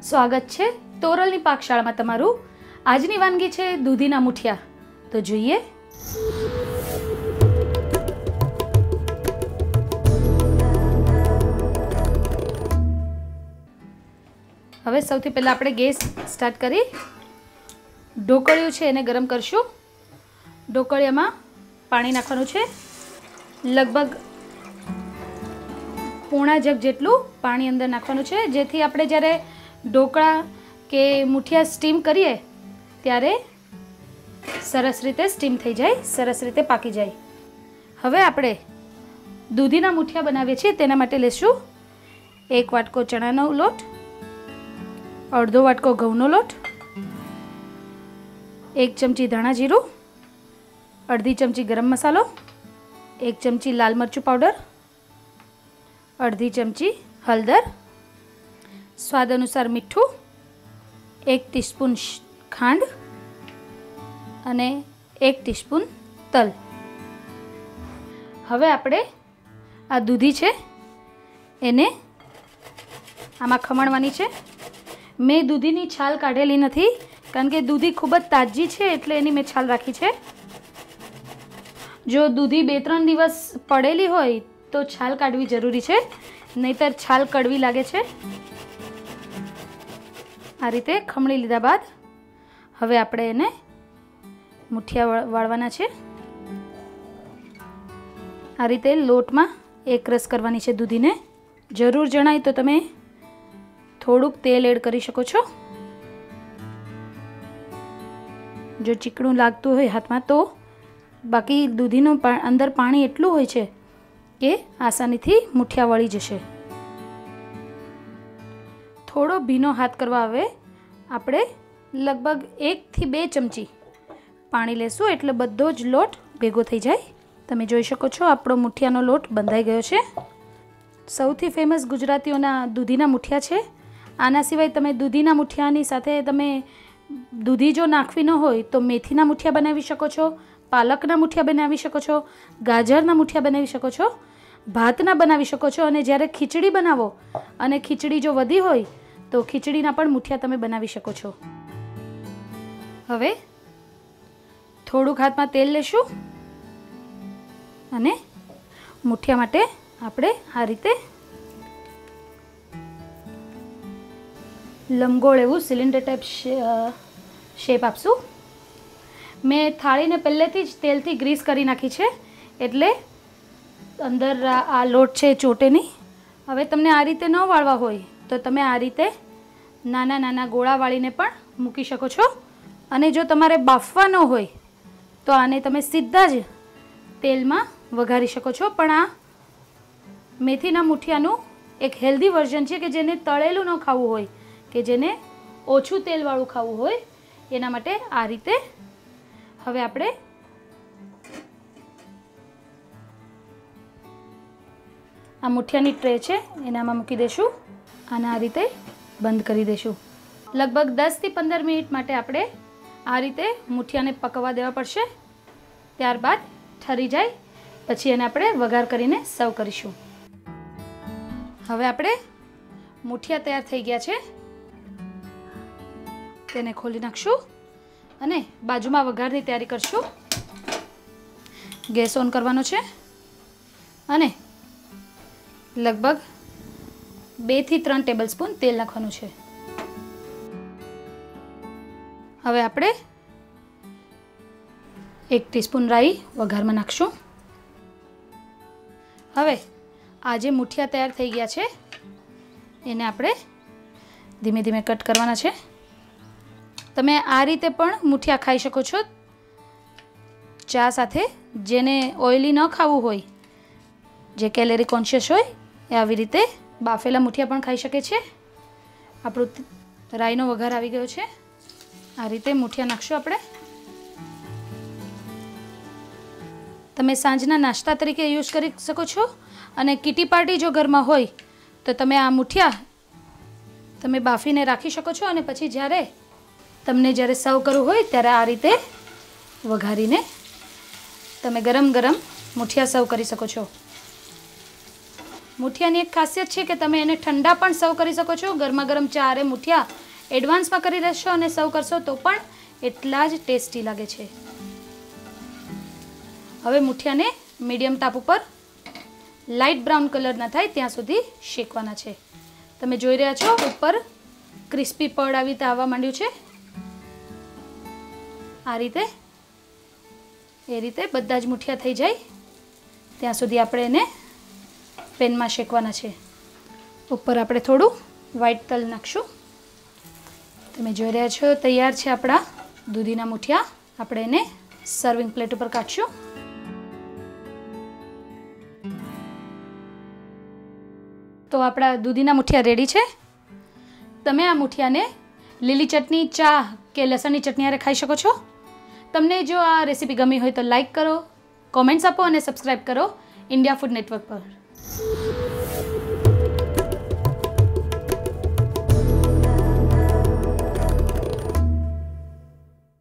સ્વાગત છે તોરલની પાકશાળામાં તમારું। આજની વાનગી છે દૂધીના મુઠિયા। તો જોઈએ। હવે સૌથી પહેલા આપણે ગેસ સ્ટાર્ટ કરી ઢોકળિયું છે એને ગરમ કરશું। ઢોકળિયામાં પાણી નાખવાનું છે, લગભગ પોણા જગ જેટલું પાણી અંદર નાખવાનું છે, જેથી આપણે જ્યારે ઢોકળા કે મુઠિયા સ્ટીમ કરીએ ત્યારે સરસ રીતે સ્ટીમ થઈ જાય, સરસ રીતે પાકી જાય। હવે આપણે દૂધીના મુઠિયા બનાવીએ છીએ તેના માટે લેશું 1 વાટકો ચણાનો લોટ, અડધો વાટકો ઘઉંનો લોટ, 1 ચમચી ધાણા જીરું, અડધી ચમચી ગરમ મસાલો, 1 ચમચી લાલ મરચું પાવડર, અડધી ચમચી હળદર, સ્વાદ અનુસાર મીઠું, 1 ટીસ્પૂન ખાંડ અને 1 ટીસ્પૂન તલ। હવે આપણે આ દૂધી છે એને આમાં ખમણવાની છે। મેં દૂધીની છાલ કાઢેલી નથી, કારણ કે દૂધી ખૂબ જ તાજી છે એટલે એની મેં છાલ રાખી છે। જો દૂધી 2-3 દિવસ પડેલી હોય તો છાલ કાઢવી જરૂરી છે, નહીતર છાલ કડવી લાગે છે। આ રીતે ખમણી લીધા બાદ હવે આપણે એને મુઠિયા વાળવાના છે। આ રીતે લોટમાં એક રસ કરવાની છે દૂધીને। જરૂર જણાય તો તમે થોડુંક તેલ એડ કરી શકો છો। જો ચીકણું લાગતું હોય હાથમાં તો, બાકી દૂધીનું અંદર પાણી એટલું હોય છે કે આસાનીથી મુઠિયા વળી જશે। થોડો ભીનો હાથ કરવા આવે આપણે લગભગ 1 થી 2 ચમચી પાણી લેશું એટલે બધો જ લોટ ભેગો થઈ જાય। તમે જોઈ શકો છો આપણો મુઠિયાનો લોટ બંધાઈ ગયો છે। સૌથી ફેમસ ગુજરાતીઓના દૂધીના મુઠિયા છે। આના સિવાય તમે દૂધીના મુઠિયાની સાથે તમે દૂધી જો નાખવી ન હોય તો મેથીના મુઠિયા બનાવી શકો છો, પાલકના મુઠિયા બનાવી શકો છો, ગાજરના મુઠિયા બનાવી શકો છો, ભાતના બનાવી શકો છો, અને જ્યારે ખીચડી બનાવો અને ખીચડી જો વધી હોય તો ખીચડીના પણ મુઠિયા તમે બનાવી શકો છો। હવે થોડુંક હાથમાં તેલ લેશું અને મુઠિયા માટે આપણે આ રીતે લંબગોળ એવું સિલિન્ડર ટાઈપ શેપ આપશું। મેં થાળીને પહેલેથી જ તેલથી ગ્રીસ કરી નાખી છે એટલે અંદર આ લોટ છે ચોટે નહીં। હવે તમને આ રીતે ન વાળવા હોય તો તમે આ રીતે નાના નાના ગોળા વાળીને પણ મૂકી શકો છો, અને જો તમારે બાફવા ન હોય તો આને તમે સીધા જ તેલમાં વઘારી શકો છો। પણ આ મેથીના મુઠિયાનું એક હેલ્ધી વર્ઝન છે કે જેને તળેલું ન ખાવું હોય, કે જેને ઓછું તેલવાળું ખાવું હોય, એના માટે આ રીતે હવે આપણે આ મુઠિયાની ટ્રે છે એનામાં મૂકી દઈશું અને આ રીતે બંધ કરી દઈશું। લગભગ 10 થી 15 મિનિટ માટે આપણે આ રીતે મુઠિયાને પકવવા દેવા પડશે। ત્યારબાદ ઠરી જાય પછી એને આપણે વઘાર કરીને સર્વ કરીશું। હવે આપણે મુઠિયા તૈયાર થઈ ગયા છે, તેને ખોલી નાખશું અને બાજુમાં વઘારની તૈયારી કરશું। ગેસ ઓન કરવાનો છે અને લગભગ 2 થી 3 ટેબલ સ્પૂન તેલ નાખવાનું છે। હવે આપણે 1 ટીસ્પૂન રાઈ વઘારમાં નાખશું। હવે આ જે મુઠિયા તૈયાર થઈ ગયા છે એને આપણે ધીમે ધીમે કટ કરવાના છે। તમે આ રીતે પણ મુઠિયા ખાઈ શકો છો ચા સાથે। જેને ઓઇલી ન ખાવું હોય, જે કેલેરી કોન્શિયસ હોય, એ આવી રીતે બાફેલા મુઠિયા પણ ખાઈ શકે છે। આપણું રાઈનો વઘાર આવી ગયો છે। આ રીતે મુઠિયા નાખશું આપણે। તમે સાંજના નાસ્તા તરીકે યુઝ કરી શકો છો, અને કિટી પાર્ટી જો ઘરમાં હોય તો તમે આ મુઠિયા તમે બાફીને રાખી શકો છો, અને પછી જ્યારે સર્વ કરવું હોય ત્યારે આ રીતે વઘારીને તમે ગરમ ગરમ મુઠિયા સર્વ કરી શકો છો। મુઠિયાની એક ખાસિયત છે કે તમે એને ઠંડા પણ સર્વ કરી શકો છો. ગરમા ગરમ ચારે મુઠિયા એડવાન્સમાં કરી લેશો અને સર્વ કરશો તો પણ એટલા જ ટેસ્ટી લાગે છે. હવે મુઠિયાને મીડિયમ તાપ ઉપર લાઇટ બ્રાઉન કલરના થાય ત્યાં સુધી શેકવાના છે. તમે જોઈ રહ્યા છો ઉપર ક્રિસ્પી પડ આવી રીતે આવવા માંડ્યું છે. આ રીતે એ રીતે બધા જ મુઠિયા થઈ જાય ત્યાં સુધી આપણે એને પેનમાં શેકવાના છે. ઉપર આપણે થોડું વ્હાઈટ તલ નાખશું. તમે જોઈ રહ્યા છો તૈયાર છે આપણા દૂધીના મુઠિયા. આપણે એને સર્વિંગ પ્લેટ ઉપર કાઢશું. તો આપણા દૂધીના મુઠિયા રેડી છે. તમે આ મુઠિયાને લીલી ચટણી, ચા કે લસણની ચટણી હારે ખાઈ શકો છો. તમને જો આ રેસીપી ગમી હોય તો લાઈક કરો, કોમેન્ટ્સ આપો અને સબસ્ક્રાઈબ કરો ઇન્ડિયા ફૂડ નેટવર્ક પર.